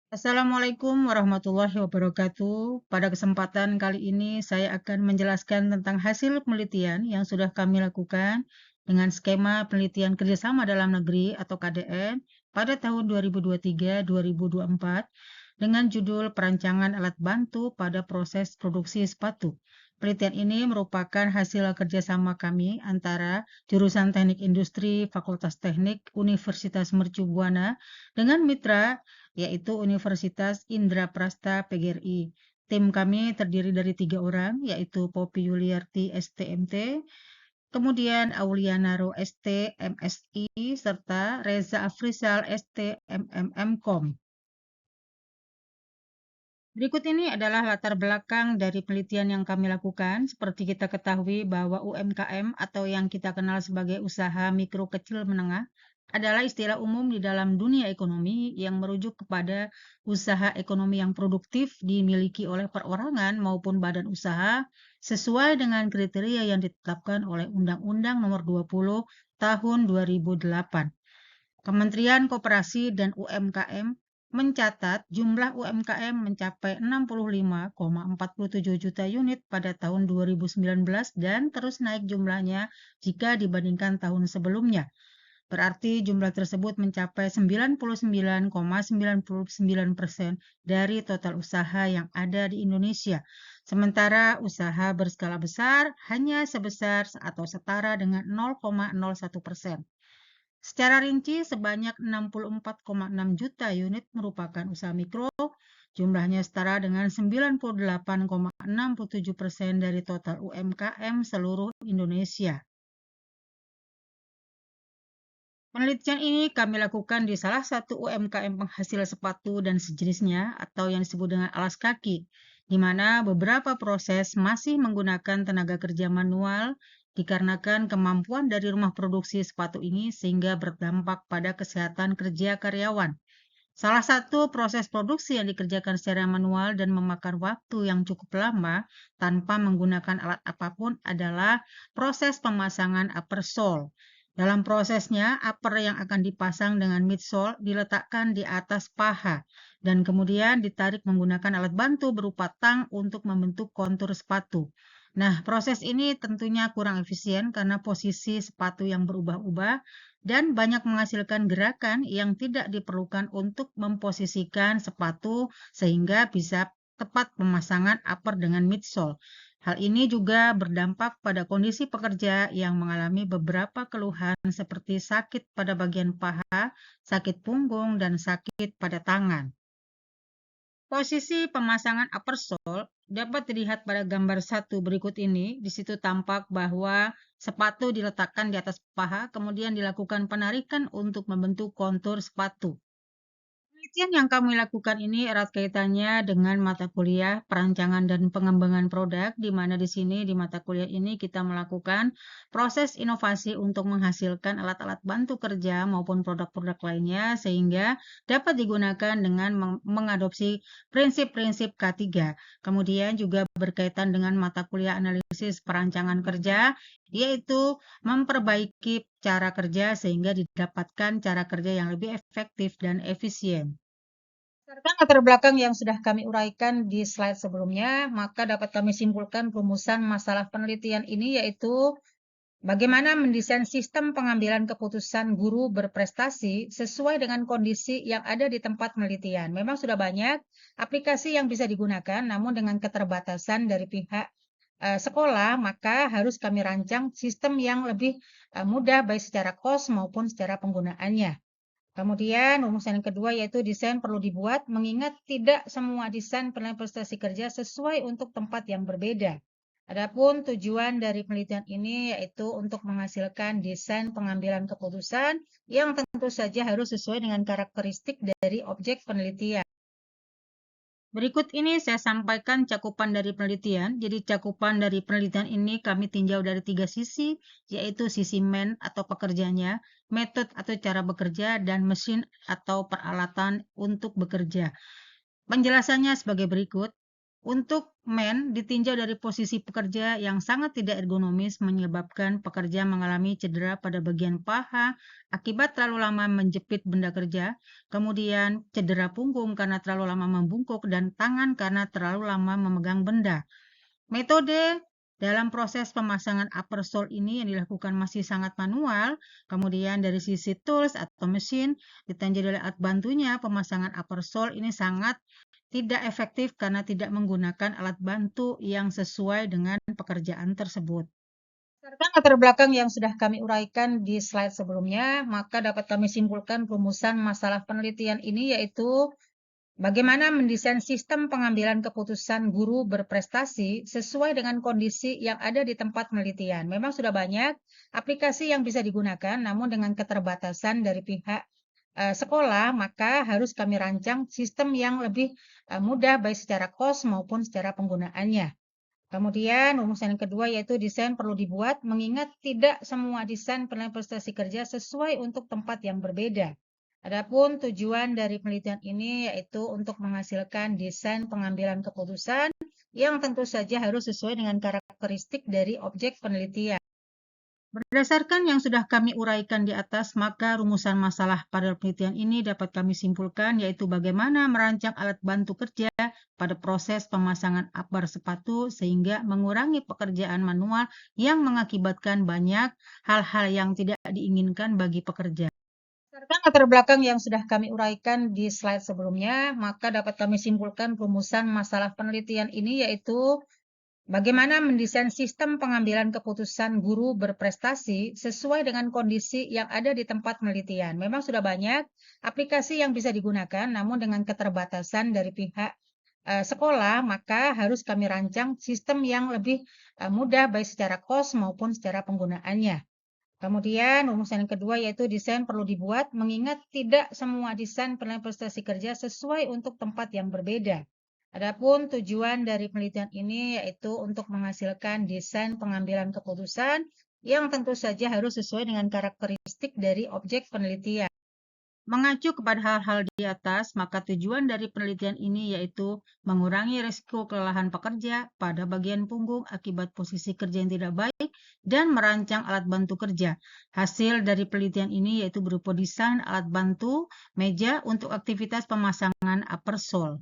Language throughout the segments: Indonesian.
Assalamualaikum warahmatullahi wabarakatuh. Pada kesempatan kali ini saya akan menjelaskan tentang hasil penelitian yang sudah kami lakukan dengan skema penelitian kerjasama dalam negeri atau KDN pada tahun 2023-2024 dengan judul Perancangan Alat Bantu pada Proses Produksi Sepatu. Penelitian ini merupakan hasil kerjasama kami antara jurusan Teknik Industri Fakultas Teknik Universitas Mercu Buana dengan mitra yaitu Universitas Indraprasta PGRI. Tim kami terdiri dari 3 orang, yaitu Poppy Yuliarti STMT, kemudian Auliana Ro ST MSI, serta Reza Afrizal ST MMM.com. Berikut ini adalah latar belakang dari penelitian yang kami lakukan. Seperti kita ketahui bahwa UMKM atau yang kita kenal sebagai usaha mikro kecil menengah adalah istilah umum di dalam dunia ekonomi yang merujuk kepada usaha ekonomi yang produktif dimiliki oleh perorangan maupun badan usaha sesuai dengan kriteria yang ditetapkan oleh Undang-Undang Nomor 20 Tahun 2008. Kementerian Koperasi dan UMKM mencatat jumlah UMKM mencapai 65,47 juta unit pada tahun 2019 dan terus naik jumlahnya jika dibandingkan tahun sebelumnya. Berarti jumlah tersebut mencapai 99,99% dari total usaha yang ada di Indonesia. Sementara usaha berskala besar hanya sebesar atau setara dengan 0,01%. Secara rinci, sebanyak 64,6 juta unit merupakan usaha mikro, jumlahnya setara dengan 98,67% dari total UMKM seluruh Indonesia. Penelitian ini kami lakukan di salah satu UMKM penghasil sepatu dan sejenisnya atau yang disebut dengan alas kaki, di mana beberapa proses masih menggunakan tenaga kerja manual dikarenakan kemampuan dari rumah produksi sepatu ini sehingga berdampak pada kesehatan kerja karyawan. Salah satu proses produksi yang dikerjakan secara manual dan memakan waktu yang cukup lama tanpa menggunakan alat apapun adalah proses pemasangan upper sole. Dalam prosesnya, upper yang akan dipasang dengan midsole diletakkan di atas paha dan kemudian ditarik menggunakan alat bantu berupa tang untuk membentuk kontur sepatu. Nah, proses ini tentunya kurang efisien karena posisi sepatu yang berubah-ubah dan banyak menghasilkan gerakan yang tidak diperlukan untuk memposisikan sepatu sehingga bisa tepat pemasangan upper dengan midsole. Hal ini juga berdampak pada kondisi pekerja yang mengalami beberapa keluhan seperti sakit pada bagian paha, sakit punggung, dan sakit pada tangan. Posisi pemasangan upper sole dapat dilihat pada gambar 1 berikut ini. Di situ tampak bahwa sepatu diletakkan di atas paha, kemudian dilakukan penarikan untuk membentuk kontur sepatu. Penelitian yang kami lakukan ini erat kaitannya dengan mata kuliah perancangan dan pengembangan produk, di mana di sini di mata kuliah ini kita melakukan proses inovasi untuk menghasilkan alat-alat bantu kerja maupun produk-produk lainnya sehingga dapat digunakan dengan mengadopsi prinsip-prinsip K3. Kemudian juga berkaitan dengan mata kuliah analisis perancangan kerja, yaitu memperbaiki cara kerja sehingga didapatkan cara kerja yang lebih efektif dan efisien. Berdasarkan latar belakang yang sudah kami uraikan di slide sebelumnya, maka dapat kami simpulkan rumusan masalah penelitian ini yaitu bagaimana mendesain sistem pengambilan keputusan guru berprestasi sesuai dengan kondisi yang ada di tempat penelitian. Memang sudah banyak aplikasi yang bisa digunakan, namun dengan keterbatasan dari pihak sekolah, maka harus kami rancang sistem yang lebih mudah baik secara kos maupun secara penggunaannya. Kemudian rumusan yang kedua yaitu desain perlu dibuat mengingat tidak semua desain penilaian prestasi kerja sesuai untuk tempat yang berbeda. Adapun tujuan dari penelitian ini yaitu untuk menghasilkan desain pengambilan keputusan yang tentu saja harus sesuai dengan karakteristik dari objek penelitian. Berikut ini saya sampaikan cakupan dari penelitian. Jadi cakupan dari penelitian ini kami tinjau dari 3 sisi, yaitu sisi man atau pekerjanya, metode atau cara bekerja, dan mesin atau peralatan untuk bekerja. Penjelasannya sebagai berikut. Untuk men ditinjau dari posisi pekerja yang sangat tidak ergonomis menyebabkan pekerja mengalami cedera pada bagian paha akibat terlalu lama menjepit benda kerja, kemudian cedera punggung karena terlalu lama membungkuk, dan tangan karena terlalu lama memegang benda. Metode dalam proses pemasangan upper sole ini yang dilakukan masih sangat manual. Kemudian dari sisi tools atau mesin, ditinjau dari alat bantunya, pemasangan upper sole ini sangat tidak efektif karena tidak menggunakan alat bantu yang sesuai dengan pekerjaan tersebut. Berdasarkan latar belakang yang sudah kami uraikan di slide sebelumnya, maka dapat kami simpulkan rumusan masalah penelitian ini yaitu bagaimana mendesain sistem pengambilan keputusan guru berprestasi sesuai dengan kondisi yang ada di tempat penelitian. Memang sudah banyak aplikasi yang bisa digunakan, namun dengan keterbatasan dari pihak sekolah, maka harus kami rancang sistem yang lebih mudah baik secara kos maupun secara penggunaannya. Kemudian rumusan yang kedua yaitu desain perlu dibuat mengingat tidak semua desain penilaian prestasi kerja sesuai untuk tempat yang berbeda. Adapun tujuan dari penelitian ini yaitu untuk menghasilkan desain pengambilan keputusan yang tentu saja harus sesuai dengan karakteristik dari objek penelitian. Berdasarkan yang sudah kami uraikan di atas, maka rumusan masalah pada penelitian ini dapat kami simpulkan yaitu bagaimana merancang alat bantu kerja pada proses pemasangan upper sepatu sehingga mengurangi pekerjaan manual yang mengakibatkan banyak hal-hal yang tidak diinginkan bagi pekerja. Berdasarkan latar belakang yang sudah kami uraikan di slide sebelumnya, maka dapat kami simpulkan rumusan masalah penelitian ini yaitu bagaimana mendesain sistem pengambilan keputusan guru berprestasi sesuai dengan kondisi yang ada di tempat penelitian. Memang sudah banyak aplikasi yang bisa digunakan, namun dengan keterbatasan dari pihak sekolah, maka harus kami rancang sistem yang lebih mudah baik secara kos maupun secara penggunaannya. Kemudian rumusan yang kedua yaitu desain perlu dibuat mengingat tidak semua desain penilaian prestasi kerja sesuai untuk tempat yang berbeda. Adapun tujuan dari penelitian ini yaitu untuk menghasilkan desain pengambilan keputusan yang tentu saja harus sesuai dengan karakteristik dari objek penelitian. Mengacu kepada hal-hal di atas, maka tujuan dari penelitian ini yaitu mengurangi risiko kelelahan pekerja pada bagian punggung akibat posisi kerja yang tidak baik dan merancang alat bantu kerja. Hasil dari penelitian ini yaitu berupa desain alat bantu meja untuk aktivitas pemasangan upper sole.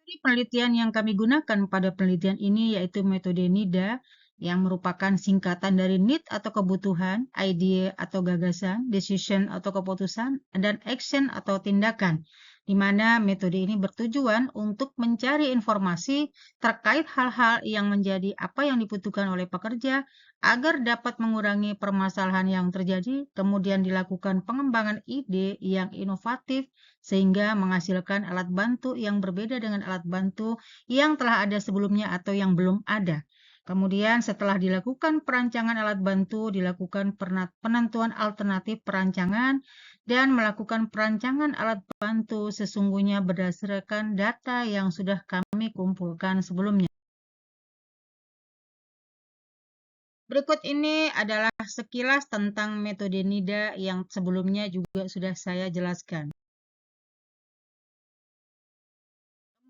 Metode penelitian yang kami gunakan pada penelitian ini yaitu metode NIDA yang merupakan singkatan dari need atau kebutuhan, idea atau gagasan, decision atau keputusan, dan action atau tindakan, di mana metode ini bertujuan untuk mencari informasi terkait hal-hal yang menjadi apa yang dibutuhkan oleh pekerja agar dapat mengurangi permasalahan yang terjadi, kemudian dilakukan pengembangan ide yang inovatif sehingga menghasilkan alat bantu yang berbeda dengan alat bantu yang telah ada sebelumnya atau yang belum ada. Kemudian setelah dilakukan perancangan alat bantu, dilakukan penentuan alternatif perancangan dan melakukan perancangan alat bantu sesungguhnya berdasarkan data yang sudah kami kumpulkan sebelumnya. Berikut ini adalah sekilas tentang metode NIDA yang sebelumnya juga sudah saya jelaskan.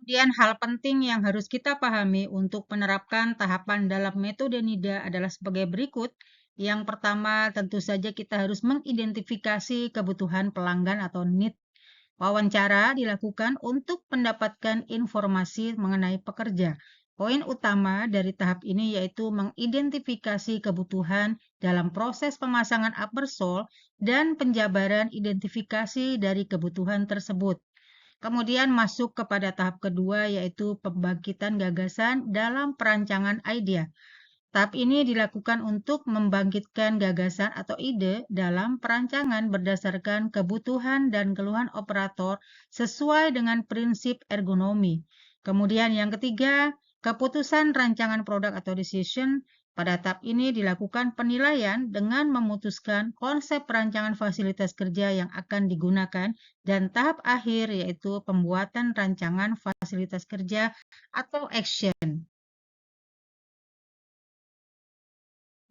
Kemudian hal penting yang harus kita pahami untuk menerapkan tahapan dalam metode NIDA adalah sebagai berikut. Yang pertama, tentu saja kita harus mengidentifikasi kebutuhan pelanggan atau need. Wawancara dilakukan untuk mendapatkan informasi mengenai pekerja. Poin utama dari tahap ini yaitu mengidentifikasi kebutuhan dalam proses pemasangan upper sole dan penjabaran identifikasi dari kebutuhan tersebut. Kemudian masuk kepada tahap kedua yaitu pembangkitan gagasan dalam perancangan idea. Tahap ini dilakukan untuk membangkitkan gagasan atau ide dalam perancangan berdasarkan kebutuhan dan keluhan operator sesuai dengan prinsip ergonomi. Kemudian yang ketiga, keputusan rancangan produk atau decision. Pada tahap ini dilakukan penilaian dengan memutuskan konsep perancangan fasilitas kerja yang akan digunakan dan tahap akhir yaitu pembuatan rancangan fasilitas kerja atau action.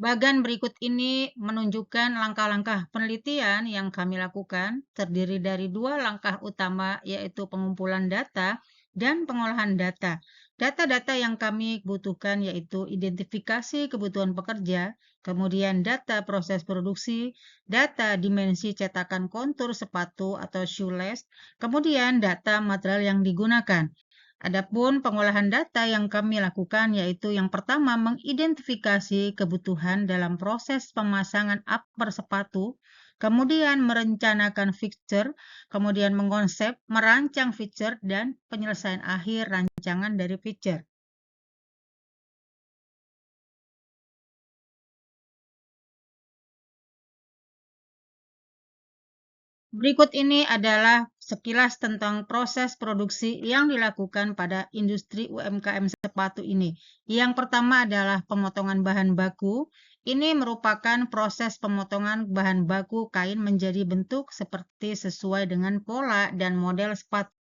Bagan berikut ini menunjukkan langkah-langkah penelitian yang kami lakukan, terdiri dari dua langkah utama, yaitu pengumpulan data dan pengolahan data. Data-data yang kami butuhkan yaitu identifikasi kebutuhan pekerja, kemudian data proses produksi, data dimensi cetakan kontur sepatu atau shoelace, kemudian data material yang digunakan. Adapun pengolahan data yang kami lakukan yaitu yang pertama mengidentifikasi kebutuhan dalam proses pemasangan upper sepatu, kemudian merencanakan fixture, kemudian mengonsep, merancang fixture, dan penyelesaian akhir rancangan dari fixture. Berikut ini adalah sekilas tentang proses produksi yang dilakukan pada industri UMKM sepatu ini. Yang pertama adalah pemotongan bahan baku. Ini merupakan proses pemotongan bahan baku kain menjadi bentuk seperti sesuai dengan pola dan model sepatu.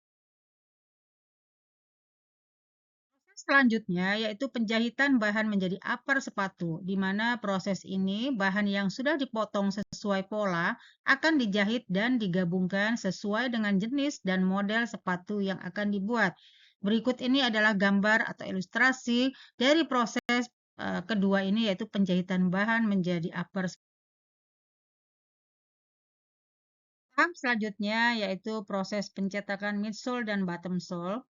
Selanjutnya yaitu penjahitan bahan menjadi upper sepatu, di mana proses ini bahan yang sudah dipotong sesuai pola akan dijahit dan digabungkan sesuai dengan jenis dan model sepatu yang akan dibuat. Berikut ini adalah gambar atau ilustrasi dari proses kedua ini yaitu penjahitan bahan menjadi upper. Tahap selanjutnya yaitu proses pencetakan midsole dan bottom sole.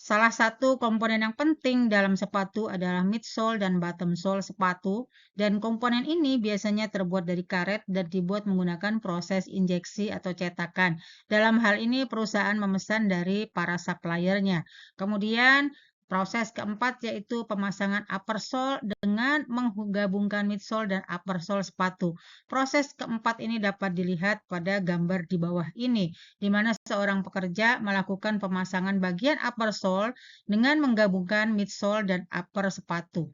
Salah satu komponen yang penting dalam sepatu adalah midsole dan bottom sole sepatu, dan komponen ini biasanya terbuat dari karet dan dibuat menggunakan proses injeksi atau cetakan. Dalam hal ini, perusahaan memesan dari para suppliernya. Kemudian, proses keempat yaitu pemasangan upper sole dengan menggabungkan midsole dan upper sole sepatu. Proses keempat ini dapat dilihat pada gambar di bawah ini, di mana seorang pekerja melakukan pemasangan bagian upper sole dengan menggabungkan midsole dan upper sepatu.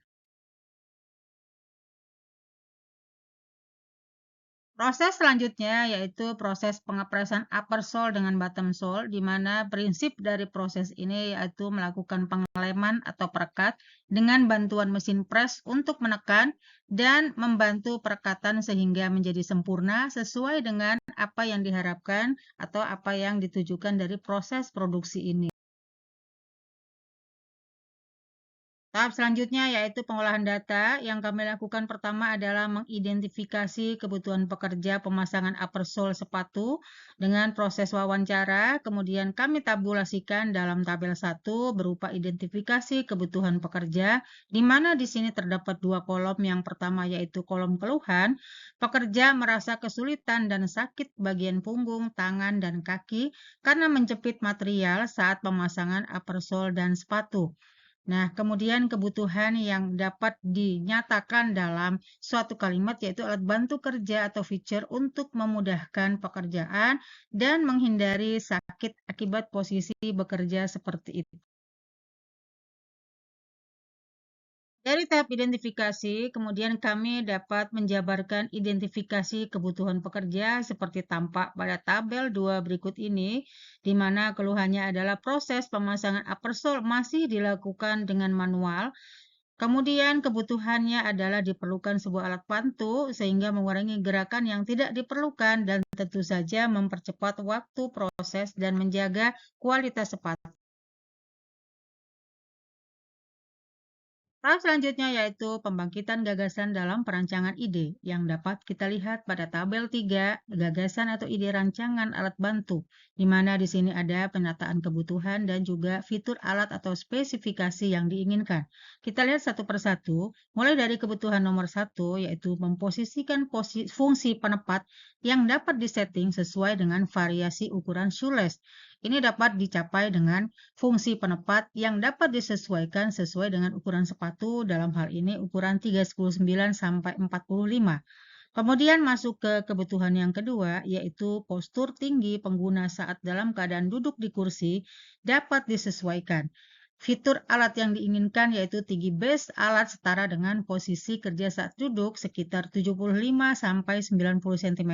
Proses selanjutnya yaitu proses pengepresan upper sole dengan bottom sole, di mana prinsip dari proses ini yaitu melakukan pengeleman atau perekat dengan bantuan mesin press untuk menekan dan membantu perekatan sehingga menjadi sempurna sesuai dengan apa yang diharapkan atau apa yang ditujukan dari proses produksi ini. Tahap selanjutnya yaitu pengolahan data. Yang kami lakukan pertama adalah mengidentifikasi kebutuhan pekerja pemasangan upper sole sepatu dengan proses wawancara. Kemudian kami tabulasikan dalam tabel 1 berupa identifikasi kebutuhan pekerja, di mana di sini terdapat dua kolom. Yang pertama yaitu kolom keluhan. Pekerja merasa kesulitan dan sakit bagian punggung, tangan, dan kaki karena menjepit material saat pemasangan upper sole dan sepatu. Nah, kemudian kebutuhan yang dapat dinyatakan dalam suatu kalimat yaitu alat bantu kerja atau feature untuk memudahkan pekerjaan dan menghindari sakit akibat posisi bekerja seperti itu. Dari tahap identifikasi, kemudian kami dapat menjabarkan identifikasi kebutuhan pekerja seperti tampak pada tabel 2 berikut ini, di mana keluhannya adalah proses pemasangan upper sole masih dilakukan dengan manual. Kemudian kebutuhannya adalah diperlukan sebuah alat bantu sehingga mengurangi gerakan yang tidak diperlukan dan tentu saja mempercepat waktu proses dan menjaga kualitas sepatu. Tahap selanjutnya yaitu pembangkitan gagasan dalam perancangan ide yang dapat kita lihat pada tabel 3, gagasan atau ide rancangan alat bantu, di mana di sini ada penataan kebutuhan dan juga fitur alat atau spesifikasi yang diinginkan. Kita lihat satu persatu, mulai dari kebutuhan nomor 1 yaitu memposisikan fungsi penepat yang dapat disetting sesuai dengan variasi ukuran shoelace. Ini dapat dicapai dengan fungsi penepat yang dapat disesuaikan sesuai dengan ukuran sepatu, dalam hal ini ukuran 39 sampai 45. Kemudian masuk ke kebutuhan yang kedua, yaitu postur tinggi pengguna saat dalam keadaan duduk di kursi dapat disesuaikan. Fitur alat yang diinginkan yaitu tinggi base alat setara dengan posisi kerja saat duduk sekitar 75 sampai 90 cm.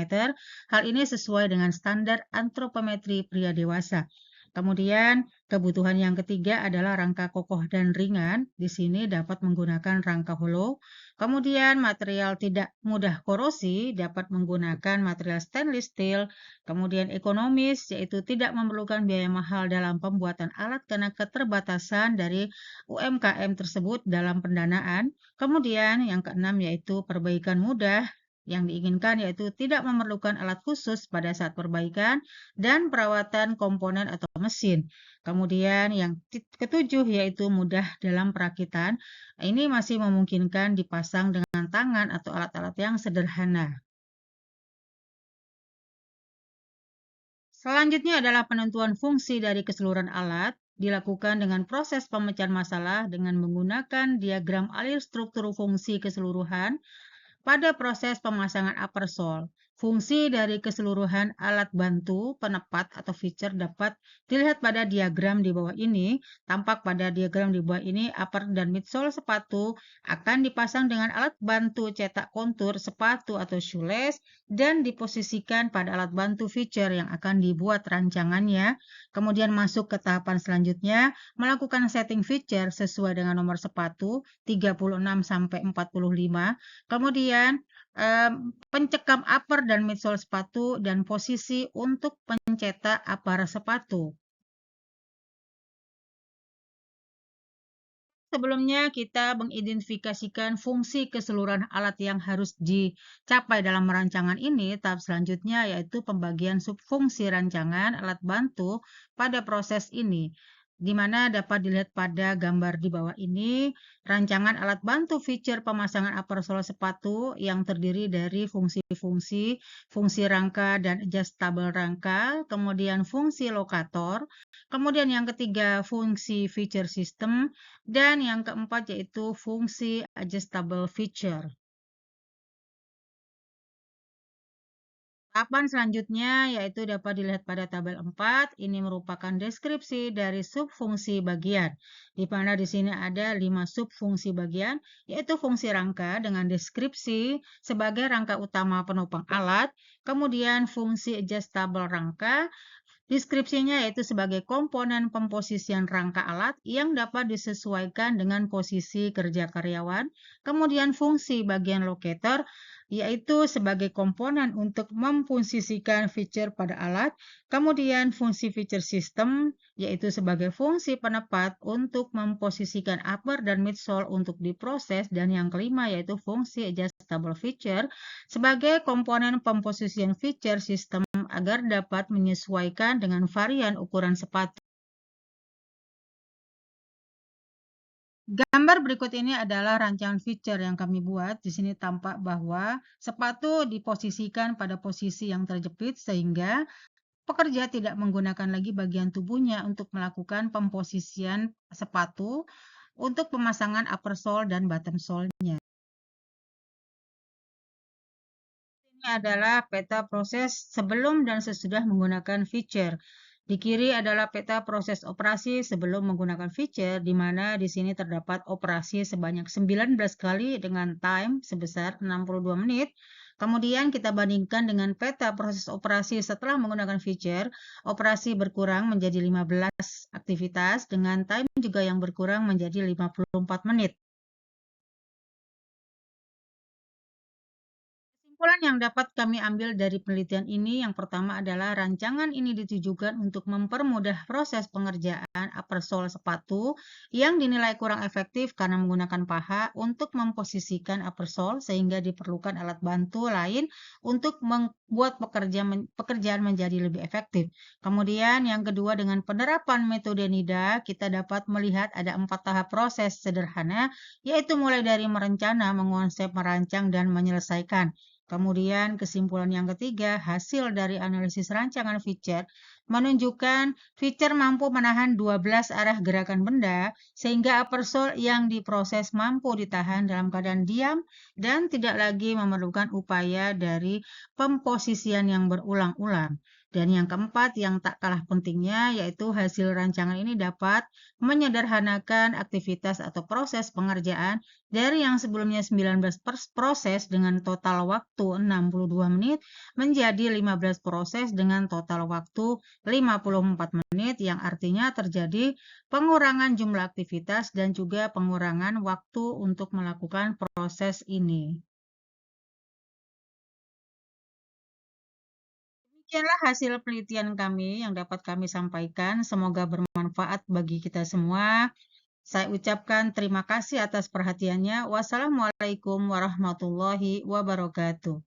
Hal ini sesuai dengan standar antropometri pria dewasa. Kemudian, kebutuhan yang ketiga adalah rangka kokoh dan ringan. Di sini dapat menggunakan rangka hollow. Kemudian, material tidak mudah korosi dapat menggunakan material stainless steel. Kemudian, ekonomis, yaitu tidak memerlukan biaya mahal dalam pembuatan alat karena keterbatasan dari UMKM tersebut dalam pendanaan. Kemudian, yang keenam yaitu perbaikan mudah. Yang diinginkan yaitu tidak memerlukan alat khusus pada saat perbaikan dan perawatan komponen atau mesin. Kemudian yang ketujuh yaitu mudah dalam perakitan. Ini masih memungkinkan dipasang dengan tangan atau alat-alat yang sederhana. Selanjutnya adalah penentuan fungsi dari keseluruhan alat, dilakukan dengan proses pemecahan masalah dengan menggunakan diagram alir struktur fungsi keseluruhan. Pada proses pemasangan upper sole, fungsi dari keseluruhan alat bantu penepat atau feature dapat dilihat pada diagram di bawah ini. Tampak pada diagram di bawah ini, upper dan midsole sepatu akan dipasang dengan alat bantu cetak kontur sepatu atau shoelace dan diposisikan pada alat bantu feature yang akan dibuat rancangannya. Kemudian masuk ke tahapan selanjutnya, melakukan setting feature sesuai dengan nomor sepatu 36 sampai 45. Kemudian pencekam upper dan midsole sepatu dan posisi untuk pencetak upper sepatu. Sebelumnya kita mengidentifikasikan fungsi keseluruhan alat yang harus dicapai dalam rancangan ini. Tahap selanjutnya yaitu pembagian subfungsi rancangan alat bantu pada proses ini, di mana dapat dilihat pada gambar di bawah ini, rancangan alat bantu feature pemasangan upper sole sepatu yang terdiri dari fungsi rangka dan adjustable rangka, kemudian fungsi lokator, kemudian yang ketiga fungsi feature system, dan yang keempat yaitu fungsi adjustable feature. Tahapan selanjutnya yaitu dapat dilihat pada tabel 4. Ini merupakan deskripsi dari subfungsi bagian. Di mana di sini ada 5 subfungsi bagian, yaitu fungsi rangka dengan deskripsi sebagai rangka utama penopang alat, kemudian fungsi adjustable rangka. Deskripsinya yaitu sebagai komponen pemposisian rangka alat yang dapat disesuaikan dengan posisi kerja karyawan. Kemudian fungsi bagian locator yaitu sebagai komponen untuk memposisikan feature pada alat. Kemudian fungsi feature system yaitu sebagai fungsi penepat untuk memposisikan upper dan midsole untuk diproses. Dan yang kelima yaitu fungsi adjustable feature sebagai komponen pemposisian feature system agar dapat menyesuaikan dengan varian ukuran sepatu. Gambar berikut ini adalah rancangan feature yang kami buat. Di sini tampak bahwa sepatu diposisikan pada posisi yang terjepit sehingga pekerja tidak menggunakan lagi bagian tubuhnya untuk melakukan pemposisian sepatu untuk pemasangan upper sole dan bottom sole-nya. Ini adalah peta proses sebelum dan sesudah menggunakan feature. Di kiri adalah peta proses operasi sebelum menggunakan feature, di mana di sini terdapat operasi sebanyak 19 kali dengan time sebesar 62 menit. Kemudian kita bandingkan dengan peta proses operasi setelah menggunakan feature, operasi berkurang menjadi 15 aktivitas dengan time juga yang berkurang menjadi 54 menit. Kesimpulan yang dapat kami ambil dari penelitian ini, yang pertama adalah rancangan ini ditujukan untuk mempermudah proses pengerjaan upper sole sepatu yang dinilai kurang efektif karena menggunakan paha untuk memposisikan upper sole sehingga diperlukan alat bantu lain untuk membuat pekerjaan menjadi lebih efektif. Kemudian yang kedua, dengan penerapan metode NIDA, kita dapat melihat ada 4 tahap proses sederhana, yaitu mulai dari merencana, mengonsep, merancang, dan menyelesaikan. Kemudian kesimpulan yang ketiga, hasil dari analisis rancangan feature menunjukkan feature mampu menahan 12 arah gerakan benda sehingga upper sole yang diproses mampu ditahan dalam keadaan diam dan tidak lagi memerlukan upaya dari pemposisian yang berulang-ulang. Dan yang keempat, yang tak kalah pentingnya, yaitu hasil rancangan ini dapat menyederhanakan aktivitas atau proses pengerjaan dari yang sebelumnya 19 proses dengan total waktu 62 menit menjadi 15 proses dengan total waktu 54 menit, yang artinya terjadi pengurangan jumlah aktivitas dan juga pengurangan waktu untuk melakukan proses ini. Demikianlah hasil penelitian kami yang dapat kami sampaikan. Semoga bermanfaat bagi kita semua. Saya ucapkan terima kasih atas perhatiannya. Wassalamualaikum warahmatullahi wabarakatuh.